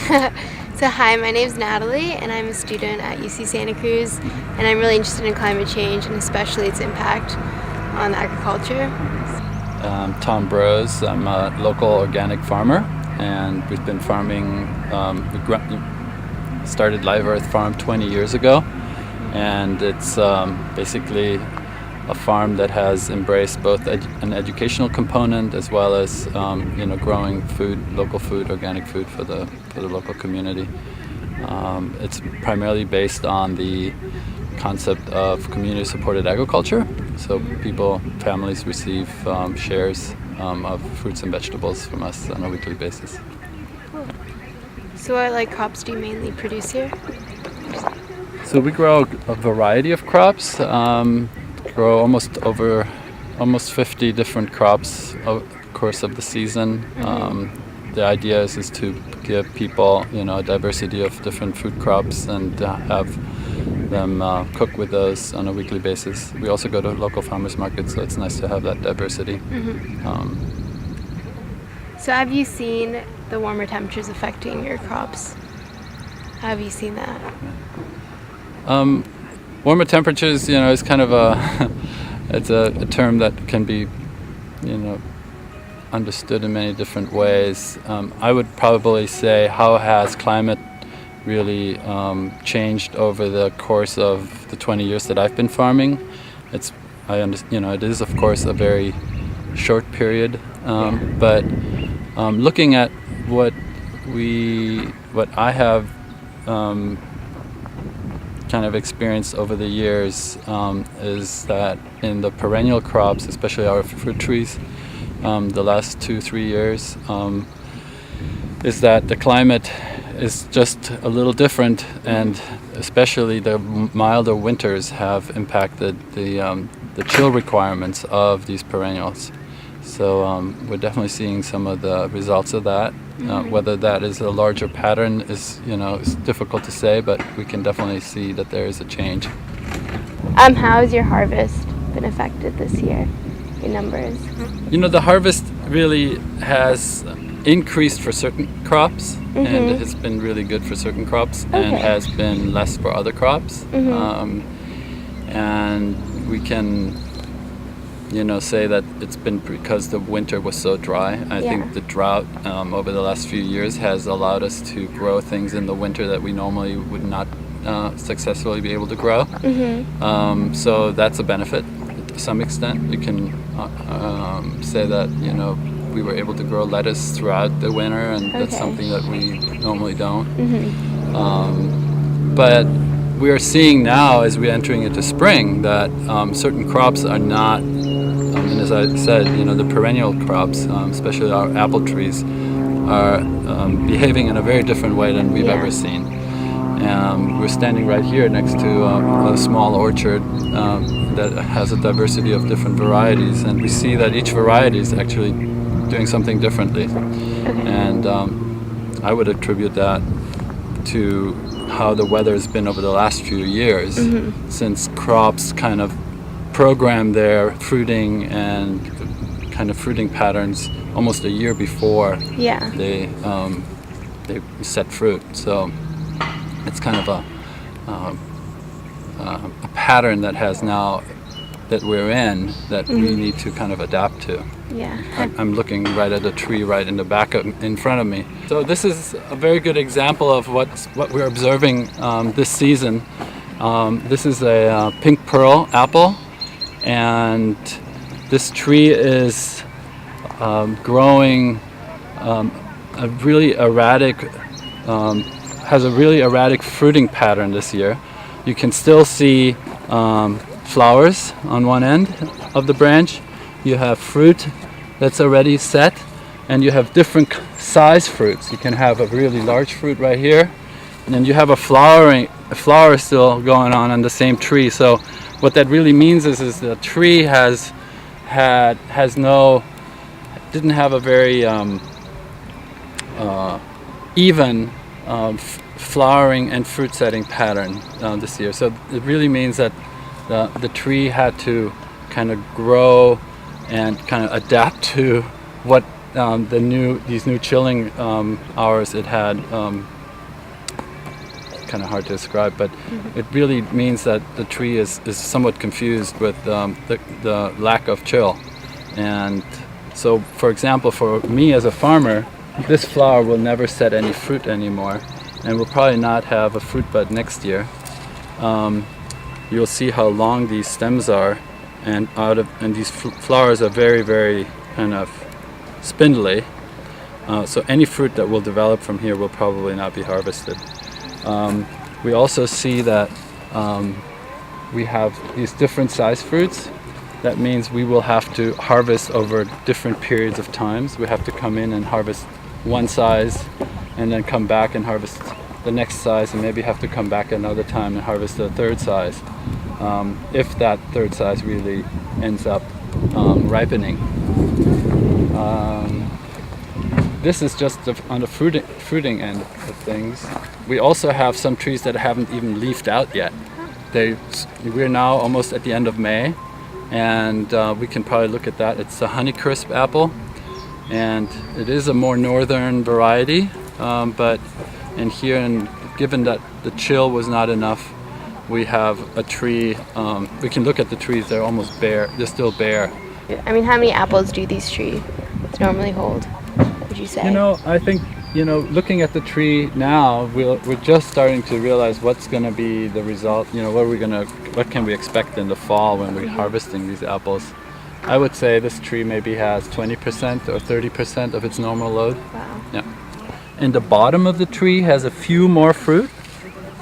So hi, my name's Natalie, and I'm a student at UC Santa Cruz, and I'm really interested in climate change and especially its impact on agriculture. Tom Broz. I'm a local organic farmer, and we've been farming. We started Live Earth Farm 20 years ago, and it's basically a farm that has embraced both an educational component as well as growing food, local food, organic food for the local community. It's primarily based on the concept of community-supported agriculture. So families receive shares of fruits and vegetables from us on a weekly basis. Cool. So what crops do you mainly produce here? So we grow a variety of crops. Grow almost 50 different crops over the course of the season. The idea is to give people a diversity of different food crops and have them cook with those on a weekly basis. We also go to local farmers markets, so it's nice to have that diversity. So have you seen the warmer temperatures affecting your crops? How have you seen that? Warmer temperatures, is kind of it's a term that can be, understood in many different ways. I would probably say, how has climate really changed over the course of the 20 years that I've been farming? It is of course a very short period, but looking at what I have kind of experienced over the years is that in the perennial crops, especially our fruit trees, the last 2-3 years, is that the climate is just a little different, and especially the milder winters have impacted the chill requirements of these perennials. So we're definitely seeing some of the results of that. Whether that is a larger pattern is difficult to say, but we can definitely see that there is a change. How has your harvest been affected this year in numbers? The harvest really has increased for certain crops, and it has been really good for certain crops, and has been less for other crops. And we can say that it's been because the winter was so dry. I think the drought over the last few years has allowed us to grow things in the winter that we normally would not successfully be able to grow. So that's a benefit to some extent. You can say that we were able to grow lettuce throughout the winter, and that's something that we normally don't. But we are seeing now, as we're entering into spring, that certain crops are not, and as I said, the perennial crops, especially our apple trees, are behaving in a very different way than we've ever seen. We're standing right here next to a small orchard that has a diversity of different varieties, and we see that each variety is actually doing something differently. And I would attribute that to how the weather has been over the last few years, since crops kind of program their fruiting and kind of fruiting patterns almost a year before they set fruit. So it's kind of a pattern that has now that we're in that we need to kind of adapt to. I'm looking right at a tree right in the back in front of me. So this is a very good example of what we're observing this season. This is a pink pearl apple, and this tree is growing a really erratic, has a really erratic fruiting pattern this year. You can still see flowers on one end of the branch. You have fruit that's already set, and you have different size fruits. You can have a really large fruit right here, and then you have a flower still going on the same tree. So what that really means is the tree didn't have a very even flowering and fruit setting pattern this year. So it really means that the tree had to kind of grow and kind of adapt to what these new chilling hours it had kind of hard to describe, but it really means that the tree is somewhat confused with the lack of chill. And so, for example, for me as a farmer, this flower will never set any fruit anymore, and will probably not have a fruit bud next year. You'll see how long these stems are, and these flowers are very, very kind of spindly. So any fruit that will develop from here will probably not be harvested. We also see that we have these different size fruits. That means we will have to harvest over different periods of times. We have to come in and harvest one size and then come back and harvest the next size, and maybe have to come back another time and harvest the third size, if that third size really ends up ripening. This is just on the fruiting end of things. We also have some trees that haven't even leafed out yet. We're now almost at the end of May, and we can probably look at that. It's a Honeycrisp apple, and it is a more northern variety, and given that the chill was not enough, we have a tree. We can look at the trees; they're almost bare. They're still bare. I mean, how many apples do these trees normally hold, would you say? I think, looking at the tree now, we're just starting to realize what's going to be the result. What can we expect in the fall when we're harvesting these apples? I would say this tree maybe has 20% or 30% of its normal load. Wow. Yeah. And the bottom of the tree has a few more fruit.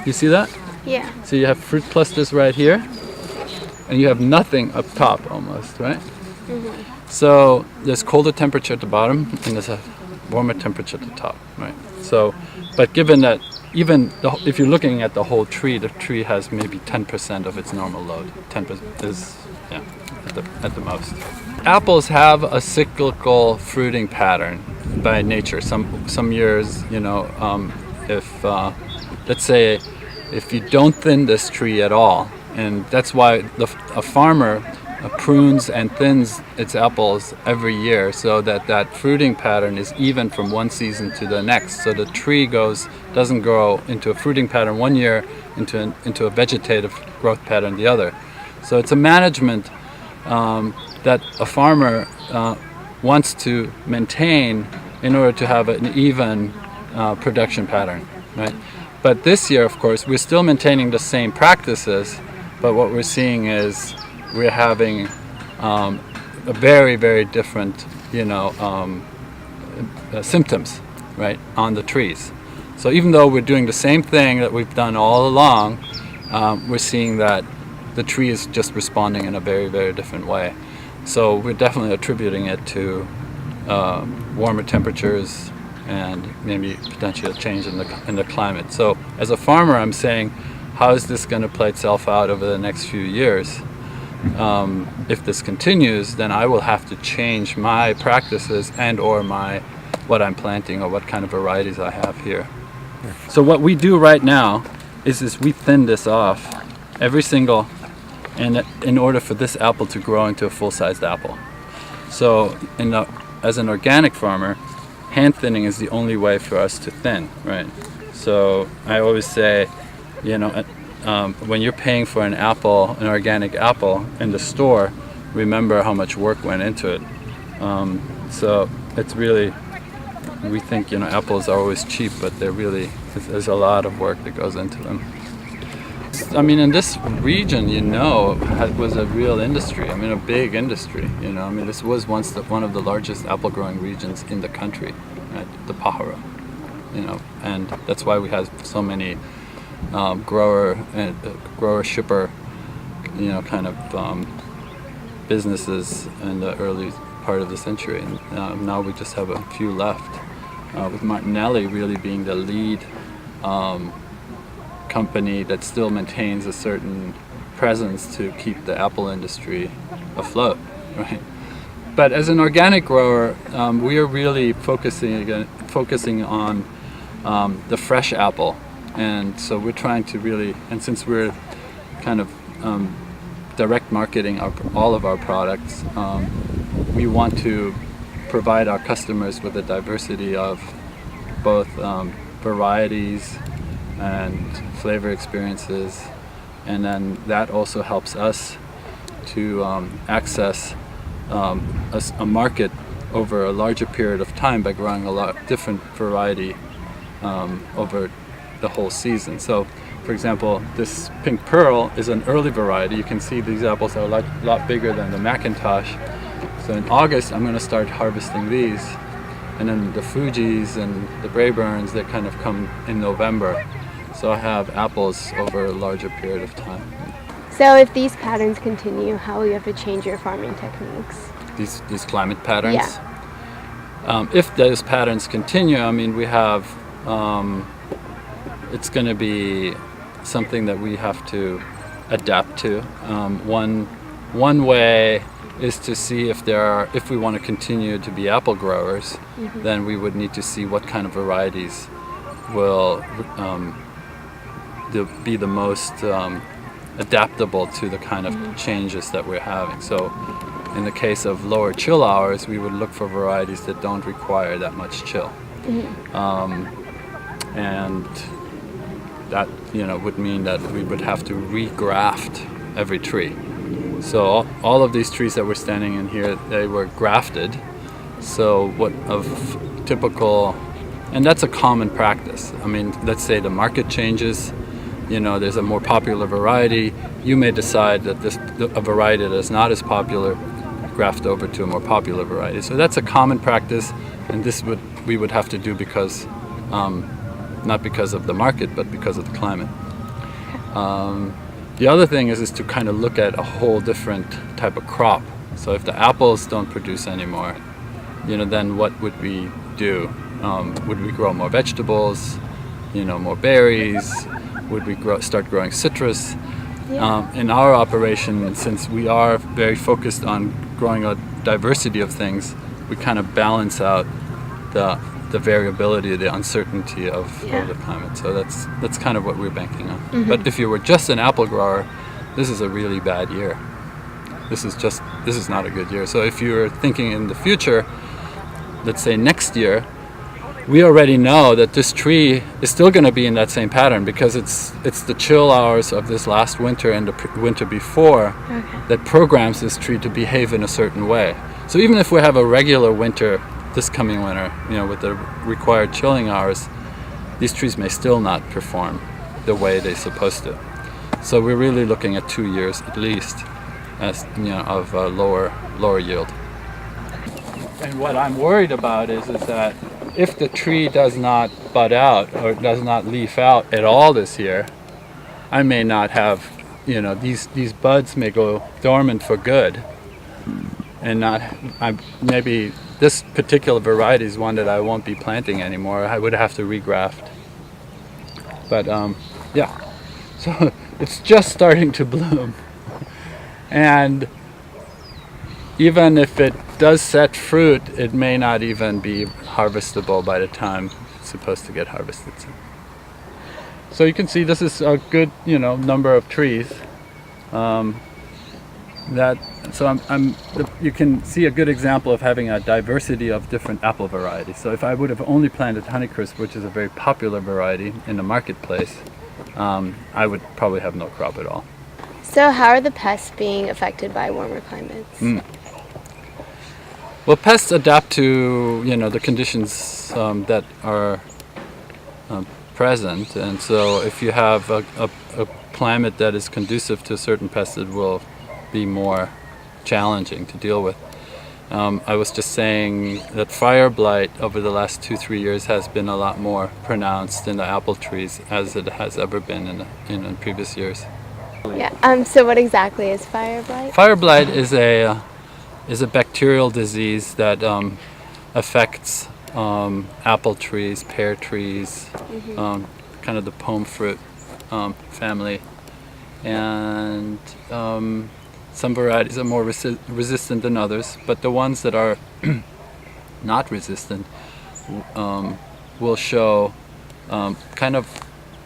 You see that? Yeah. So you have fruit clusters right here, and you have nothing up top almost, right? Mm-hmm. So there's colder temperature at the bottom, and there's a warmer temperature at the top, right? So, but given that if you're looking at the whole tree, the tree has maybe 10% of its normal load. 10% is, at the most. Apples have a cyclical fruiting pattern by nature. Some years, let's say if you don't thin this tree at all, and that's why a farmer prunes and thins its apples every year, so that fruiting pattern is even from one season to the next. So the tree doesn't grow into a fruiting pattern one year into a vegetative growth pattern the other. So it's a management that a farmer wants to maintain in order to have an even production pattern, right? But this year, of course, we're still maintaining the same practices, but what we're seeing is we're having a very, very different, symptoms, right, on the trees. So even though we're doing the same thing that we've done all along, we're seeing that the tree is just responding in a very, very different way. So we're definitely attributing it to warmer temperatures and maybe potentially a change in the climate. So as a farmer, I'm saying, how is this going to play itself out over the next few years? If this continues, then I will have to change my practices and/or what I'm planting or what kind of varieties I have here. So what we do right now is we thin this off in order for this apple to grow into a full-sized apple. So as an organic farmer, hand thinning is the only way for us to thin, right? So I always say, when you're paying for an organic apple in the store, remember how much work went into it. So it's really, we think, apples are always cheap, but there's a lot of work that goes into them. I mean, in this region, it was a real industry. I mean, a big industry. This was once one of the largest apple growing regions in the country, right? The Pajaro. And that's why we have so many grower shipper, kind of businesses in the early part of the century. And now we just have a few left, with Martinelli really being the lead company that still maintains a certain presence to keep the apple industry afloat, right? But as an organic grower, we are really focusing on the fresh apple, and so we're trying to really, and since we're kind of direct marketing all of our products, we want to provide our customers with a diversity of both varieties and flavor experiences, and then that also helps us to access a market over a larger period of time by growing a lot different variety over the whole season. So, for example, this Pink Pearl is an early variety. You can see these apples are a lot bigger than the Macintosh. So in August, I'm going to start harvesting these. And then the Fujis and the Brayburns, they kind of come in November. So I have apples over a larger period of time. So if these patterns continue, how will you have to change your farming techniques? These climate patterns? Yeah. If those patterns continue, I mean, we have, it's going to be something that we have to adapt to. One way is to see if we want to continue to be apple growers, then we would need to see what kind of varieties will be the most adaptable to the kind of changes that we're having. So in the case of lower chill hours, we would look for varieties that don't require that much chill. And that would mean that we would have to regraft every tree. So all of these trees that we're standing in here, they were grafted. So what of typical, and that's a common practice. I mean, let's say the market changes, there's a more popular variety. You may decide that a variety that is not as popular, graft over to a more popular variety. So that's a common practice, and we would have to do because, not because of the market, but because of the climate. The other thing is to kind of look at a whole different type of crop. So if the apples don't produce anymore, then what would we do? Would we grow more vegetables, more berries? Would we start growing citrus? Yeah. In our operation, since we are very focused on growing a diversity of things, we kind of balance out the variability, the uncertainty of the climate. So that's kind of what we're banking on. But if you were just an apple grower, this is a really bad year. This is not a good year. So if you're thinking in the future, let's say next year, we already know that this tree is still going to be in that same pattern because it's the chill hours of this last winter and the winter before that programs this tree to behave in a certain way. So even if we have a regular winter this coming winter, with the required chilling hours, these trees may still not perform the way they're supposed to. So we're really looking at 2 years at least as of lower yield. And what I'm worried about is that if the tree does not bud out or does not leaf out at all this year, I may not have, these buds may go dormant for good, and maybe this particular variety is one that I won't be planting anymore. I would have to regraft. But so it's just starting to bloom, and even if it does set fruit, it may not even be harvestable by the time it's supposed to get harvested. So you can see this is a good, number of trees. You can see a good example of having a diversity of different apple varieties. So if I would have only planted Honeycrisp, which is a very popular variety in the marketplace, I would probably have no crop at all. So how are the pests being affected by warmer climates? Well, pests adapt to the conditions that are present, and so if you have a climate that is conducive to a certain pest, it will be more challenging to deal with. I was just saying that fire blight over the last 2-3 years has been a lot more pronounced in the apple trees as it has ever been in previous years. Yeah. So what exactly is fire blight? Fire blight is a bacterial disease that affects apple trees, pear trees, kind of the pome fruit family, and some varieties are more resistant than others, but the ones that are not resistant will show kind of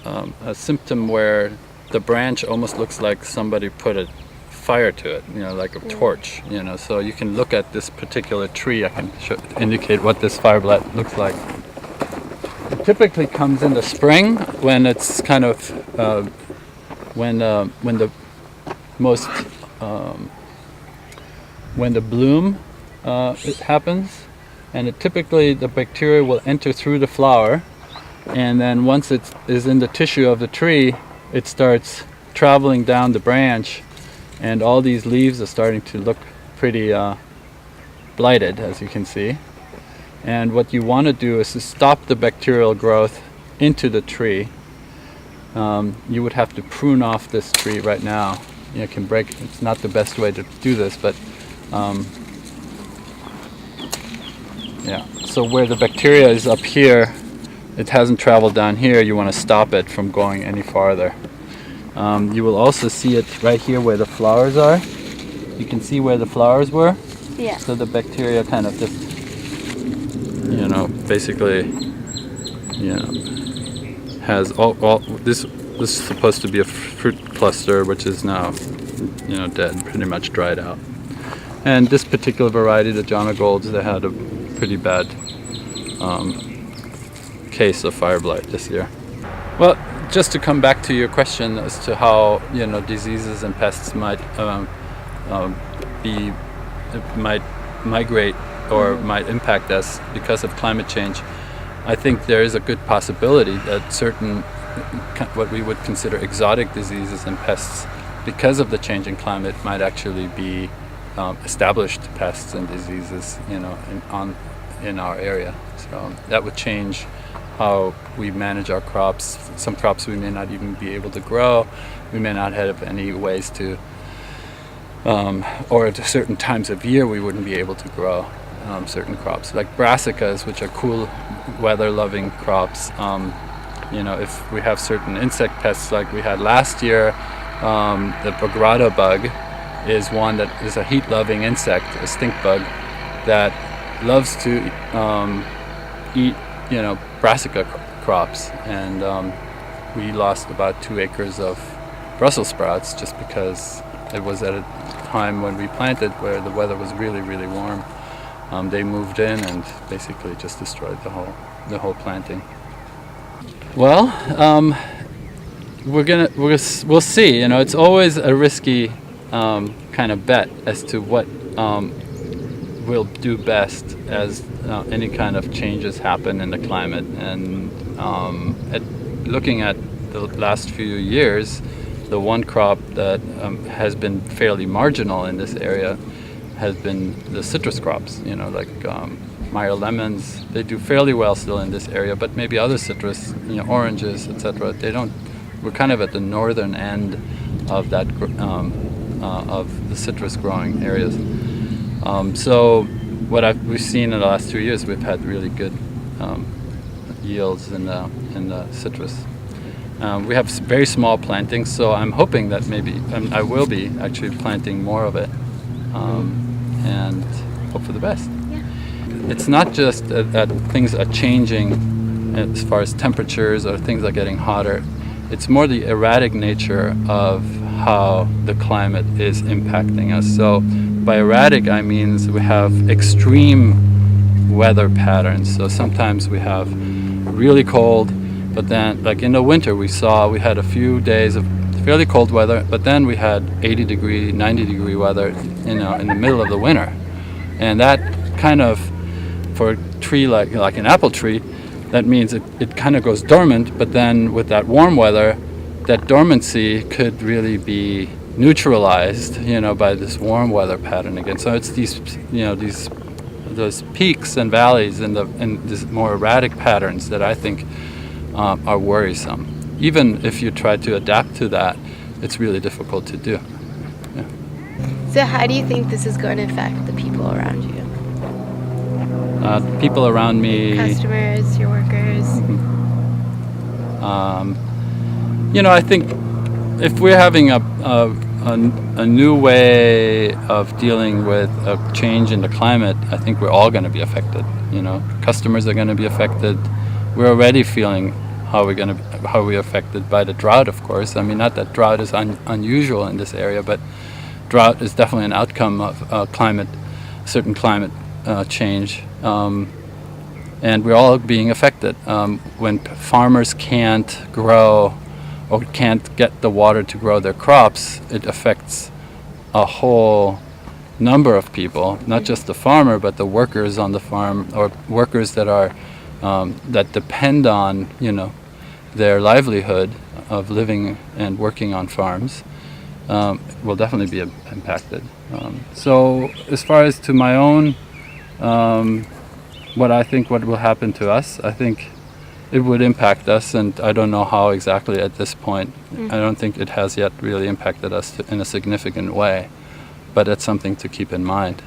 a symptom where the branch almost looks like somebody put a fire to it, like a torch, so you can look at this particular tree. I can indicate what this fire blight looks like. typically comes in the spring when it's kind of when the most when the bloom it happens, and typically the bacteria will enter through the flower, and then once it is in the tissue of the tree, it starts traveling down the branch, and all these leaves are starting to look pretty blighted, as you can see. And what you want to do is to stop the bacterial growth into the tree. You would have to prune off this tree right now. You can break. It's not the best way to do this, but yeah. So where the bacteria is up here, it hasn't traveled down here. You want to stop it from going any farther. You will also see it right here where the flowers are. You can see where the flowers were. Yeah. So the bacteria kind of just, basically, has all this. This is supposed to be a fruit cluster, which is now, dead, pretty much dried out. And this particular variety, the Jana Golds, they had a pretty bad case of fire blight this year. Well, just to come back to your question as to how diseases and pests might migrate or might impact us because of climate change, I think there is a good possibility that certain what we would consider exotic diseases and pests, because of the changing climate, might actually be established pests and diseases, in our area. So that would change how we manage our crops. Some crops we may not even be able to grow. We may not have any ways to, or at certain times of year we wouldn't be able to grow certain crops, like brassicas, which are cool weather-loving crops. If we have certain insect pests like we had last year, the bagrada bug is one that is a heat-loving insect, a stink bug, that loves to eat, brassica crops. And we lost about 2 acres of Brussels sprouts just because it was at a time when we planted where the weather was really, really warm. They moved in and basically just destroyed the whole planting. Well, we'll see. It's always a risky kind of bet as to what will do best as any kind of changes happen in the climate. And looking at the last few years, the one crop that has been fairly marginal in this area has been the citrus crops. Like Meyer lemons, they do fairly well still in this area, but maybe other citrus, oranges, etc. They don't. We're kind of at the northern end of that of the citrus growing areas. So what we've seen in the last 2 years, we've had really good yields in the citrus. We have very small plantings, so I'm hoping that maybe I will be actually planting more of it, and hope for the best. It's not just that things are changing as far as temperatures or things are getting hotter. It's more the erratic nature of how the climate is impacting us. So by erratic, I mean we have extreme weather patterns. So sometimes we have really cold, but then like in the winter we had a few days of fairly cold weather, but then we had 80 degree, 90 degree weather, in the middle of the winter. And that kind of, for a tree like an apple tree, that means it kind of goes dormant, but then with that warm weather, that dormancy could really be neutralized, by this warm weather pattern again. So it's those peaks and valleys and these more erratic patterns that I think are worrisome. Even if you try to adapt to that, it's really difficult to do. Yeah. So how do you think this is going to affect the people around you? People around me, customers, your workers. I think if we're having a new way of dealing with a change in the climate, I think we're all going to be affected. Customers are going to be affected. We're already feeling how we're affected by the drought, of course. I mean, not that drought is unusual in this area, but drought is definitely an outcome of certain climate change. and we're all being affected. When farmers can't grow or can't get the water to grow their crops, it affects a whole number of people, not just the farmer, but the workers on the farm, or workers that are that depend on, you know, their livelihood of living and working on farms, will definitely be impacted. So as far as to my own, what will happen to us, I think it would impact us, and I don't know how exactly at this point. I don't think it has yet really impacted us in a significant way, but it's something to keep in mind.